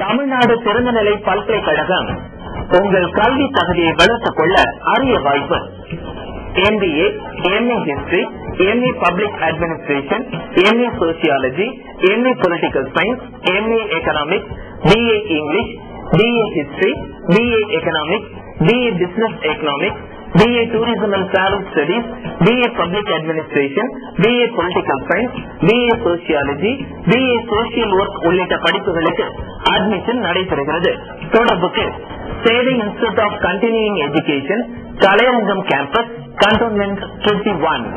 தமிழ்நாடு திறந்தநிலை பல்கலைக்கழகம் உங்கள் கல்வி தகுதியை வளர்த்துக் கொள்ள அரிய வாய்ப்பு. MBA, MA History, MA Public Administration, MA Sociology, MA Political Science, MA Economics, BA English, BA History, BA Economics, BA Business Economics, BA Tourism and Travel Studies, BA Public Administration, BA Political Science, BA Sociology, BA Social Work உள்ளிட்ட படிப்புகளுக்கு admission நடைபெறுகிறது. தொடர்புக்கு சேவை institute of continuing education, கலையரங்கம் campus, cantonment 21.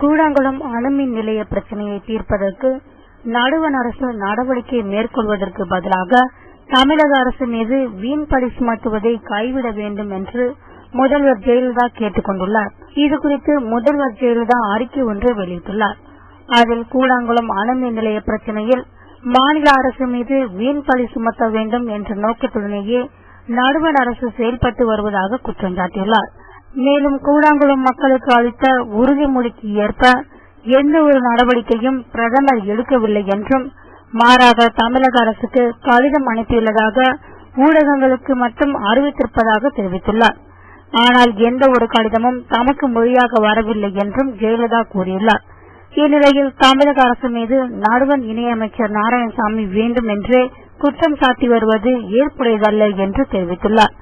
Koozhankulam அணுமின் நிலைய பிரச்சனையை தீர்ப்பதற்கு நடுவண் அரசு நடவடிக்கை மேற்கொள்வதற்கு பதிலாக தமிழக அரசு மீது வீண்பழி சுமத்துவதை கைவிட வேண்டும் என்று முதல்வர் ஜெயலலிதா கேட்டுக் கொண்டுள்ளார். இதுகுறித்து முதல்வர் ஜெயலலிதா அறிக்கை ஒன்றை வெளியிட்டுள்ளார். அதில் கூழாங்குளம் அணுமின் நிலைய பிரச்சனையில் மாநில அரசு மீது வீண்பழி சுமத்த வேண்டும் என்ற நோக்கத்துடனேயே நடுவண் அரசு செயல்பட்டு வருவதாக குற்றம் சாட்டியுள்ளார். மேலும் கூழாங்குளம் மக்களுக்கு அளித்த உறுதிமொழிக்கு ஏற்ப எந்த ஒரு நடவடிக்கையும் பிரதமர் எடுக்கவில்லை என்றும், மாறாக தமிழக அரசுக்கு கடிதம் அனுப்பியுள்ளதாக ஊடகங்களுக்கு மட்டும் அறிவித்திருப்பதாக தெரிவித்துள்ளார். ஆனால் எந்த ஒரு கடிதமும் தமக்கு மொழியாக வரவில்லை என்றும் ஜெயலலிதா கூறியுள்ளார். இந்நிலையில் தமிழக அரசு மீது நடுவண் இணையமைச்சர் நாராயணசாமி வேண்டும் என்றே குற்றம் சாட்டி வருவது ஏற்புடையதல்ல என்று தெரிவித்துள்ளார்.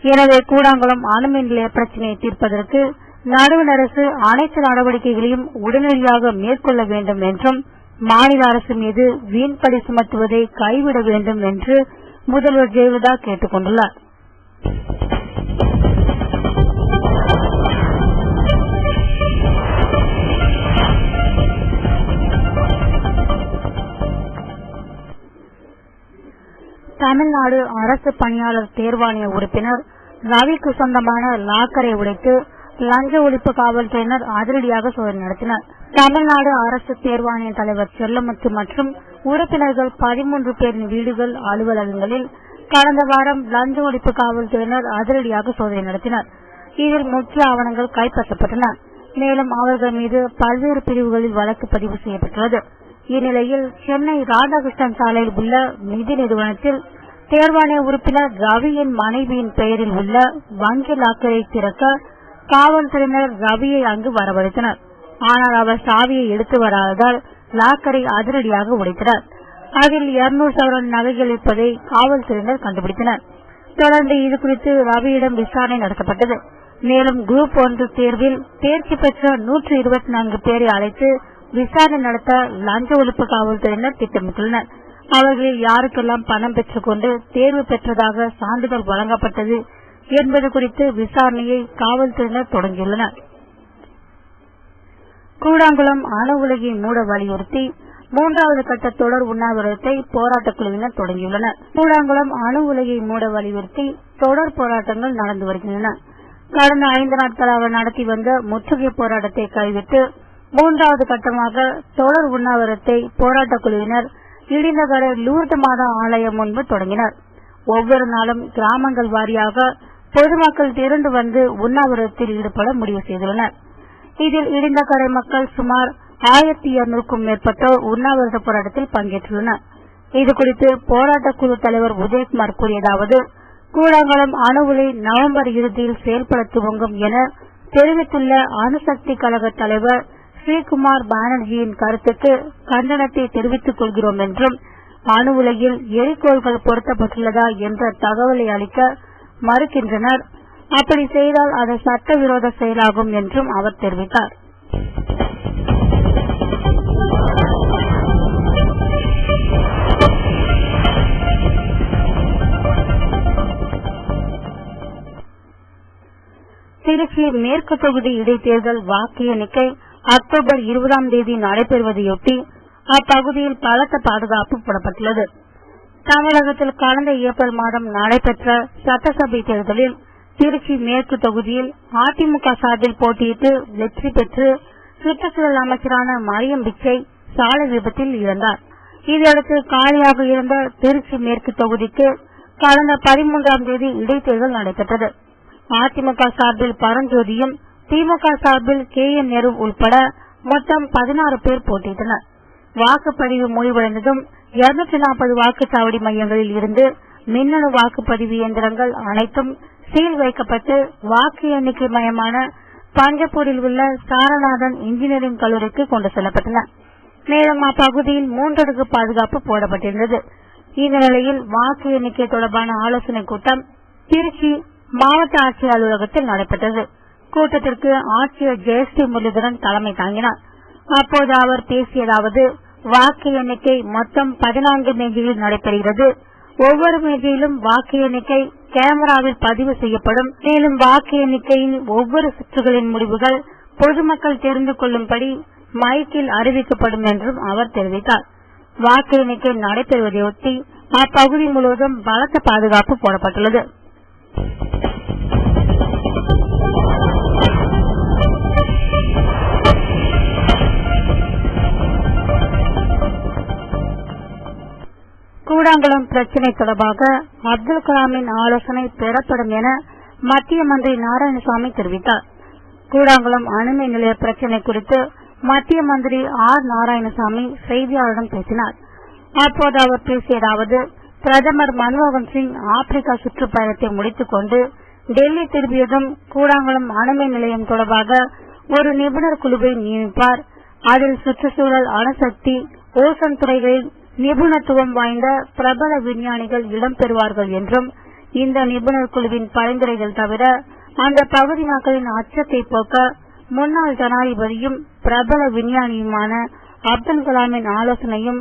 எனவே கூழாங்குளம் அணுமின் நிலைய பிரச்சனையை தீர்ப்பதற்கு நடுவண் அரசு அனைத்து நடவடிக்கைகளையும் உடனடியாக மேற்கொள்ள வேண்டும் என்றும், மாநில அரசு மீது வீண்பழி சுமத்துவதை கைவிட வேண்டும் என்று முதல்வர் ஜெயலலிதா கேட்டுக் கொண்டுள்ளார். தமிழ்நாடு அரசு பணியாளர் தேர்வாணைய உறுப்பினர் ரவிக்கு சொந்தமான லாக்கரை உடைத்து லஞ்ச ஒழிப்பு காவல்துறையினர் அதிரடியாக சோதனை நடத்தினர். தமிழ்நாடு அரசு தேர்வாணைய தலைவர் செல்லமுத்து மற்றும் உறுப்பினர்கள் 13 பேரின் வீடுகள், அலுவலகங்களில் கடந்த வாரம் லஞ்ச ஒழிப்பு காவல்துறையினர் அதிரடியாக சோதனை நடத்தினர். இதில் முக்கிய ஆவணங்கள் கைப்பற்றப்பட்டன. மேலும் அவர்கள் மீது பல்வேறு பிரிவுகளில் வழக்கு பதிவு செய்யப்பட்டுள்ளது. இந்நிலையில் சென்னை ராதாகிருஷ்ணன் சாலையில் உள்ள நிதி நிறுவனத்தில் தேர்வாணைய உறுப்பினர் ரவியின் மனைவியின் பெயரில் உள்ள வங்கி லாக்கரை திறக்க காவல்துறையினர் ரவியை அங்கு வரவழைத்தனர். ஆனால் அவர் சாவியை எடுத்து வராததால் லாக்கரை அதிரடியாக உடைத்தனர். அதில் 200 சவரன் நகைகள் இருப்பதை காவல்துறையினர் கண்டுபிடித்தனர். தொடர்ந்து இதுகுறித்து ரவியிடம் விசாரணை நடத்தப்பட்டது. மேலும் குரூப் 1 தேர்வில் தேர்ச்சி பெற்ற 124 பேரை அழைத்து விசாரணை நடத்த லஞ்ச ஒழிப்பு காவல்துறையினர் திட்டமிட்டுள்ளனர். அவர்களில் யாருக்கெல்லாம் பணம் பெற்றுக்கொண்டு தேர்வு பெற்றதாக சான்றிதழ் வழங்கப்பட்டது என்பது குறித்து விசாரணையை காவல்துறையினர் தொடங்கியுள்ளனர். கூழாங்குளம் அணு உலையை மூட வலியுறுத்தி 3வது கட்ட தொடர் உண்ணாவிரதத்தை போராட்டக் குழுவினர் தொடங்கியுள்ளனர். கூழாங்குளம் அணு உலையை மூட வலியுறுத்தி தொடர் போராட்டங்கள் நடந்து வருகின்றன. கடந்த 5 நாட்களாக நடத்தி வந்த முற்றுகை போராட்டத்தை கைவிட்டு 3வது கட்டமாக தொடர் உண்ணாவிரதத்தை போராட்டக் குழுவினர் இடிந்தகரை லூர்து மாதா ஆலயம் முன்பு தொடங்கினர். ஒவ்வொரு நாளும் கிராமங்கள் வாரியாக பொதுமக்கள் திரண்டு வந்து உண்ணாவிரதத்தில் ஈடுபட முடிவு செய்துள்ளனர். இதில் இடிந்தகரை மக்கள் சுமார் 1200க்கும் மேற்பட்டோர் உண்ணாவிரத போராட்டத்தில் பங்கேற்றுள்ளனர். இதுகுறித்து போராட்டக் குழு தலைவர் உதயகுமார் கூறியதாவது: கூழாங்குளம் அணு உலை நவம்பர் இறுதியில் செயல்பட துவங்கும் என தெரிவித்துள்ள அணுசக்தி கழக தலைவர் ஸ்ரீகுமார் பானர்ஜியின் கருத்துக்கு கண்டனத்தை தெரிவித்துக் கொள்கிறோம் என்றும், அணு உலையில் எரிகோள்கள் பொருத்தப்பட்டுள்ளதா என்ற தகவலை அளிக்க மறுக்கின்றனர். அப்படி செய்தால் அது சட்டவிரோத செயலாகும் என்றும் அவர் தெரிவித்தார். திருச்சி மேற்கு தொகுதி இடைத்தேர்தல் வாக்கு எண்ணிக்கை அக்டோபர் 20ஆம் தேதி நடைபெறுவதையொட்டி அப்பகுதியில் பலத்த பாதுகாப்பு போடப்பட்டுள்ளது. தமிழகத்தில் கடந்த ஏப்ரல் மாதம் நடைபெற்ற சட்டசபை தேர்தலில் திருச்சி மேற்கு தொகுதியில் அதிமுக சார்பில் போட்டியிட்டு வெற்றி பெற்று சுற்றுச்சூழல் அமைச்சரான மரியம் பிச்சை சாலை விபத்தில் இறந்தார். இதையடுத்து காலியாக இருந்த திருச்சி மேற்கு தொகுதிக்கு கடந்த 13ஆம் தேதி இடைத்தேர்தல் நடைபெற்றது. அதிமுக சார்பில் பரஞ்சோதியும் திமுக சார்பில் KN நேரு உள்பட மொத்தம் 16 பேர் போட்டியிட்டனர். வாக்குப்பதிவு முடிவடைந்ததும் 240 வாக்குச்சாவடி மையங்களில் இருந்து மின்னணு வாக்குப்பதிவு இயந்திரங்கள் அனைத்தும் சீல் வைக்கப்பட்டு வாக்கு எண்ணிக்கை மையமான பஞ்சப்பூரில் உள்ள சாரநாதன் இன்ஜினியரிங் கல்லூரிக்கு கொண்டு செல்லப்பட்டன. மேலும் அப்பகுதியில் 3 அடுக்கு பாதுகாப்பு போடப்பட்டிருந்தது. இந்த நிலையில் வாக்கு எண்ணிக்கை தொடர்பான ஆலோசனைக் கூட்டம் திருச்சி மாவட்ட ஆட்சியர் அலுவலகத்தில் நடைபெற்றது. கூட்டத்திற்கு ஆட்சியர் ஜெயஸ்ரீ முரளிதரன் தலைமை தாங்கினார். அப்போது அவர் பேசியதாவது, வாக்கு எண்ணிக்கை மொத்தம் 14 மேஜையில் நடைபெறுகிறது. ஒவ்வொரு மேஜையிலும் வாக்கு எண்ணிக்கை கேமராவில் பதிவு செய்யப்படும். மேலும் வாக்கு எண்ணிக்கையின் ஒவ்வொரு சுற்றுகளின் முடிவுகள் பொதுமக்கள் தெரிந்து கொள்ளும்படி மைக்கில் அறிவிக்கப்படும் என்றும் அவர் தெரிவித்தார். வாக்கு எண்ணிக்கை நடைபெறுவதையொட்டி அப்பகுதி முழுவதும் பலத்த பாதுகாப்பு போடப்பட்டுள்ளது. கூடாங்குளம் பிரச்சினை தொடர்பாக அப்துல் கலாமின் ஆலோசனை பெறப்படும் என மத்திய மந்திரி நாராயணசாமி தெரிவித்தார். கூடாங்குளம் அணுமின் நிலைய பிரச்சினை குறித்து மத்திய மந்திரி நாராயணசாமி செய்தியாளர்களிடம் பேசினார். அப்போது அவர் பேசியதாவது, பிரதமர் மன்மோகன் சிங் ஆப்பிரிக்கா சுற்றுப்பயணத்தை முடித்துக் கொண்டு டெல்லி திரும்பியதும் கூடாங்குளம் அணுமின் நிலையம் தொடர்பாக ஒரு நிபுணர் குழுவை நியமிப்பார். அதில் சுற்றுச்சூழல், அணுசக்தி, ஓசன் துறைகளில் நிபுணத்துவம் வாய்ந்த பிரபல விஞ்ஞானிகள் இடம்பெறுவார்கள் என்றும், இந்த நிபுணர் குழுவின் பரிந்துரைகள் தவிர அந்த பகுதி மக்களின் அச்சத்தை போக்க முன்னாள் ஜனாதிபதியும் பிரபல விஞ்ஞானியுமான அப்துல் கலாமின் ஆலோசனையும்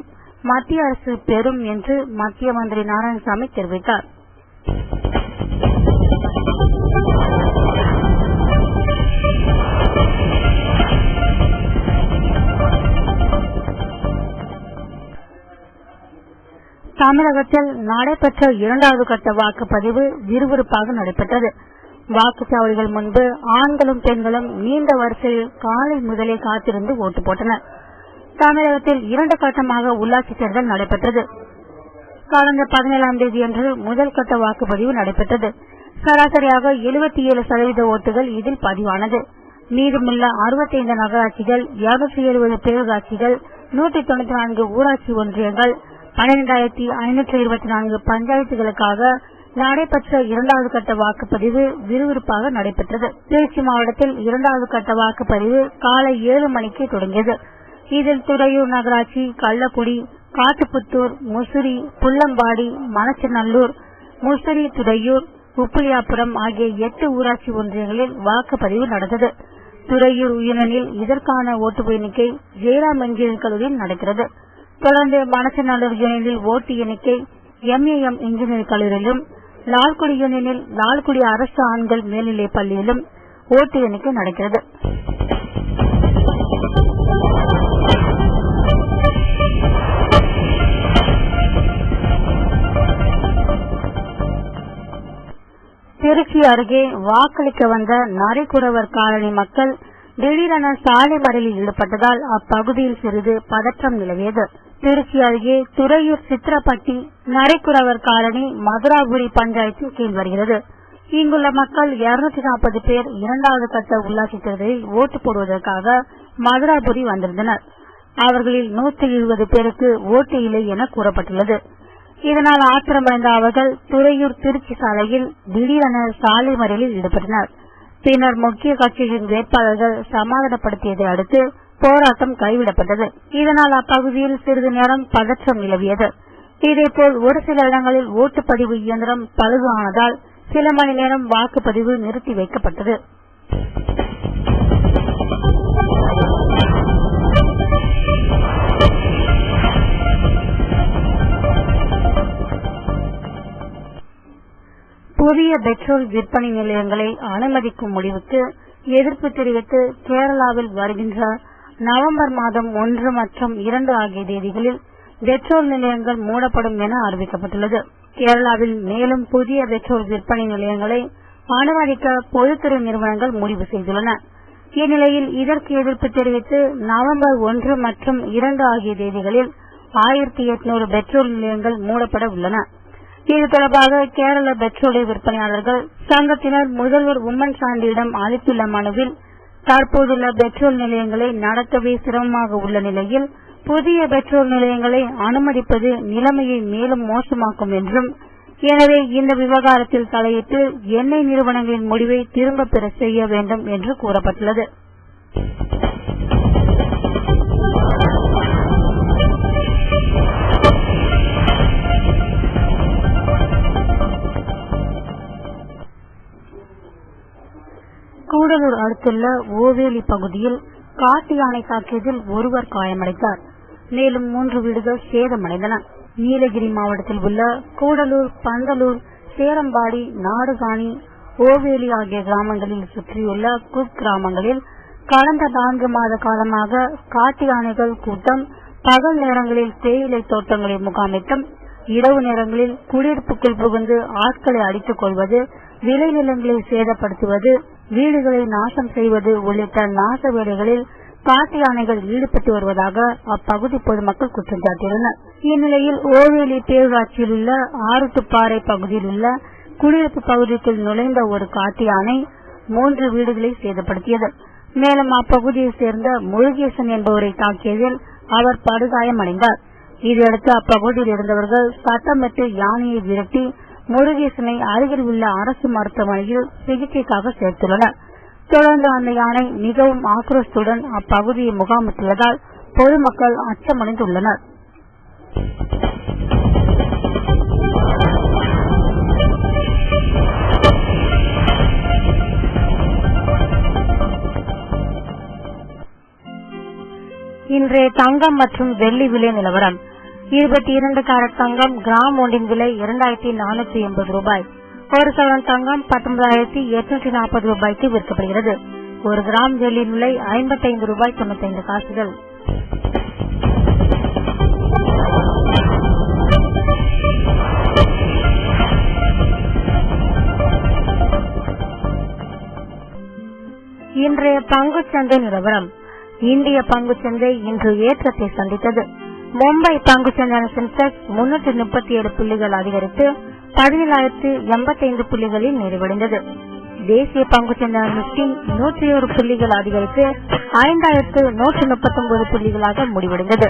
மத்திய அரசு பெறும் என்று மத்திய மந்திரி நாராயணசாமி தெரிவித்தார். தமிழகத்தில் நடைபெற்ற 2வது கட்ட வாக்குப்பதிவு விறுவிறுப்பாக நடைபெற்றது. வாக்குச்சாவடிகள் முன்பு ஆண்களும் பெண்களும் நீண்ட வரிசையில் காலை முதலே காத்திருந்து ஓட்டு போட்டனர். தமிழகத்தில் 2 கட்டமாக உள்ளாட்சி தேர்தல் நடைபெற்றது. கடந்த 17ஆம் தேதியன்று முதல் கட்ட வாக்குப்பதிவு நடைபெற்றது. சராசரியாக 77% ஓட்டுகள் இதில் பதிவானது. மீதமுள்ள 65 நகராட்சிகள், 270 பேரூராட்சிகள், 194 ஊராட்சி ஒன்றியங்கள், 12,524 பஞ்சாயத்துகளுக்காக நடைபெற்ற 2வது கட்ட வாக்குப்பதிவு விறுவிறுப்பாக நடைபெற்றது. திருச்சி மாவட்டத்தில் 2வது கட்ட வாக்குப்பதிவு காலை 7 மணிக்கு தொடங்கியது. இதில் துறையூர் நகராட்சி, கள்ளக்குடி, காட்டுப்புத்தூர், முசிறி, புள்ளம்பாடி, மணச்சநல்லூர், முசிறி, துறையூர், உப்பிலியாபுரம் ஆகிய 8 ஊராட்சி ஒன்றியங்களில் வாக்குப்பதிவு நடந்தது. துறையூர் யூனியனில் இதற்கான ஓட்டு எண்ணிக்கை ஜெயராம் இன்ஜினியரிங் கல்லூரியில் நடக்கிறது. தொடர்ந்து மணச்சநல்லூர் யூனியனில் ஓட்டு எண்ணிக்கை MAM இன்ஜினியரிங் கல்லூரியிலும், லால்குடி யூனியனில் லால்குடி அரசு ஆண்கள் மேல்நிலைப் பள்ளியிலும் ஓட்டு எண்ணிக்கை நடக்கிறது. திருச்சி அருகே வாக்களிக்க வந்த நரிக்குறவர் காலனி மக்கள் திடீரென சாலை மறியலில் ஈடுபட்டதால் அப்பகுதியில் சிறிது பதற்றம் நிலவியது. திருச்சி அருகே துறையூர் சித்திரப்பட்டி நரிக்குறவர் காலனி மதுராபுரி பஞ்சாயத்தின் கீழ் வருகிறது. இங்குள்ள மக்கள் 240 பேர் 2வது கட்ட உள்ளாட்சி தேர்தலில் ஓட்டு போடுவதற்காக மதுராபுரி வந்திருந்தனர். அவர்களில் 120 பேருக்கு ஓட்டு இல்லை என கூறப்பட்டுள்ளது. இதனால் ஆத்திரமடைந்த அவர்கள் துறையூர் திருச்சி சாலையில் திடீரென சாலை மறியலில் ஈடுபட்டனர். பின்னர் முக்கிய கட்சிகளின் வேட்பாளர்கள் சமாதானப்படுத்தியதை அடுத்து போராட்டம் கைவிடப்பட்டது. இதனால் அப்பகுதியில் சிறிது நேரம் பதற்றம் நிலவியது. இதேபோல் ஒரு சில இடங்களில் ஓட்டுப்பதிவு இயந்திரம் பழுது ஆனதால் சில மணி நேரம் வாக்குப்பதிவு நிறுத்தி வைக்கப்பட்டது. புதிய பெட்ரோல் விற்பனை நிலையங்களை அனுமதிக்கும் முடிவுக்கு எதிர்ப்பு தெரிவித்து கேரளாவில் வருகின்ற நவம்பர் மாதம் 1 மற்றும் 2 ஆகிய தேதிகளில் பெட்ரோல் நிலையங்கள் மூடப்படும் என அறிவிக்கப்பட்டுள்ளது. கேரளாவில் மேலும் புதிய பெட்ரோல் விற்பனை நிலையங்களை அனுமதிக்க பொதுத்துறை நிறுவனங்கள் முடிவு செய்துள்ளன. இந்நிலையில் இதற்கு எதிர்ப்பு தெரிவித்து நவம்பர் 1 மற்றும் 2 ஆகிய தேதிகளில் 1800 பெட்ரோல் நிலையங்கள் மூடப்பட உள்ளன. இது தொடர்பாக கேரள பெட்ரோலிய விற்பனையாளர்கள் சங்கத்தினர் முதல்வர் உம்மன் சாண்டியிடம் அளித்துள்ள மனுவில் தற்போதுள்ள பெட்ரோல் நிலையங்களை நடத்தவே சிரமமாக உள்ள நிலையில் புதிய பெட்ரோல் நிலையங்களை அனுமதிப்பது நிலைமையை மேலும் மோசமாக்கும் என்றும், எனவே இந்த விவகாரத்தில் தலையிட்டு எண்ணெய் நிறுவனங்களின் முடிவை திரும்ப பெற செய்ய வேண்டும் என்று கூறப்பட்டுள்ளது. கூடலூர் அடுத்துள்ள ஓவேலி பகுதியில் காட்டு யானை தாக்கியதில் ஒருவர் காயமடைந்தார். மேலும் 3 வீடுகள் சேதமடைந்தன. நீலகிரி மாவட்டத்தில் உள்ள கூடலூர், பந்தலூர், சேரம்பாடி, நாடுகாணி, ஓவேலி ஆகிய கிராமங்களில் சுற்றியுள்ள குக்கிராமங்களில் கடந்த 4 மாத காலமாக காட்டு யானைகள் கூட்டம் பகல் நேரங்களில் தேயிலை தோட்டங்களில் முகாமிட்டம், இரவு நேரங்களில் குடியிருப்புக்குள் புகுந்து ஆட்களை அடித்துக் கொள்வது, விளைநிலங்களை சேதப்படுத்துவது, வீடுகளை நாசம் செய்வது உள்ளிட்ட நாச வேலைகளில் காட்டு யானைகள் ஈடுபட்டு வருவதாக அப்பகுதி பொதுமக்கள் குற்றம் சாட்டியுள்ளனர். இந்நிலையில் ஓவேலி பேரூராட்சியில் உள்ள ஆறுட்டுப்பாறை பகுதியில் உள்ள குடியிருப்பு பகுதிக்குள் நுழைந்த ஒரு காட்டு யானை 3 வீடுகளை சேதப்படுத்தியது. மேலும் அப்பகுதியைச் சேர்ந்த முருகேசன் என்பவரை தாக்கியதில் அவர் படுகாயமடைந்தார். இதையடுத்து அப்பகுதியில் இருந்தவர்கள் சட்டமிட்டு யானையை விரட்டி முருகேசனை அருகில் உள்ள அரசு மருத்துவமனையில் சிகிச்சைக்காக சேர்த்துள்ளனர். தொடர்ந்து அந்த யானை மிகவும் ஆக்ரோஷத்துடன் அப்பகுதியை முகாமிட்டுள்ளதால் பொதுமக்கள் அச்சமடைந்துள்ளனர். இன்றைய தங்கம் மற்றும் வெள்ளி விலை நிலவரம். 22 கேரட் தங்கம் கிராம் ஒன்றின் விலை 2480 ரூபாய். ஒரு சவரன் தங்கம் 19,840 ரூபாய்க்கு விற்கப்படுகிறது. 1 கிராம் வெள்ளியின் விலை 55 ரூபாய் 95 காசுகள். இன்றைய பங்குச்சந்தை நிலவரம். இந்திய பங்குச்சந்தை இன்று ஏற்றத்தை சந்தித்தது. மும்பை பங்குச்சந்தை சென்செக்ஸ் 337 புள்ளிகள் அதிகரித்து 17,085 புள்ளிகளில் நிறைவடைந்தது. தேசிய பங்குச்சந்தை நிப்டி 101 புள்ளிகள் அதிகரித்து 5,139 புள்ளிகளாக முடிவடைந்தது.